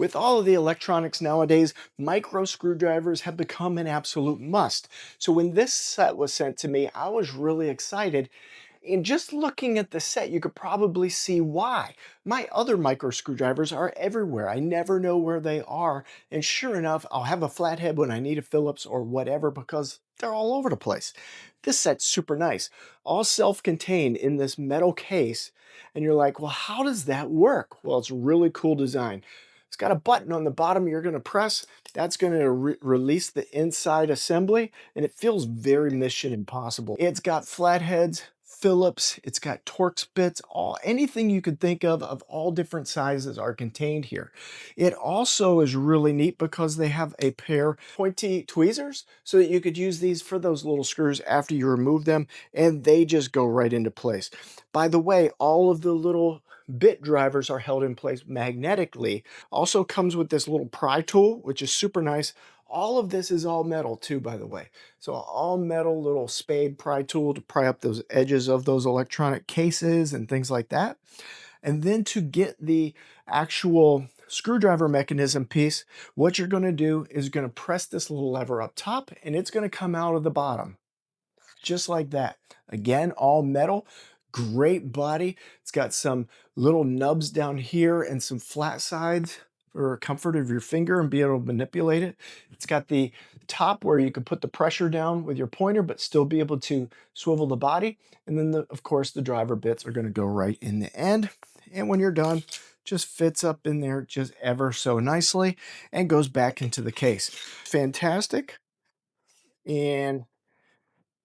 With all of the electronics nowadays, micro screwdrivers have become an absolute must. So when this set was sent to me, I was really excited. And just looking at the set, you could probably see why. My other micro screwdrivers are everywhere. I never know where they are. And sure enough, I'll have a flathead when I need a Phillips or whatever because they're all over the place. This set's super nice, all self-contained in this metal case. And you're like, well, how does that work? Well, it's a really cool design. It's got a button on the bottom you're going to press. That's going to release the inside assembly, and it feels very Mission Impossible. It's got flatheads, Phillips, it's got Torx bits, anything you could think of all different sizes are contained here. It also is really neat because they have a pair pointy tweezers so that you could use these for those little screws after you remove them, and they just go right into place. By the way, all of the little bit drivers are held in place magnetically. Also comes with this little pry tool, which is super nice. All of this is all metal too, by the way. So all metal little spade pry tool to pry up those edges of those electronic cases and things like that. And then to get the actual screwdriver mechanism piece, what you're going to do is going to press this little lever up top and it's going to come out of the bottom just like that. Again, all metal, great body. It's got some little nubs down here and some flat sides for comfort of your finger and be able to manipulate it. It's got the top where you can put the pressure down with your pointer, but still be able to swivel the body. And then, of course, the driver bits are going to go right in the end. And when you're done, just fits up in there just ever so nicely and goes back into the case. Fantastic. And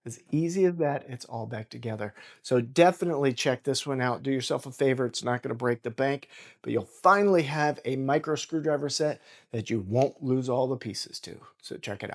as easy as that, it's all back together. So definitely check this one out. Do yourself a favor. It's not going to break the bank, but you'll finally have a micro screwdriver set that you won't lose all the pieces to. So check it out.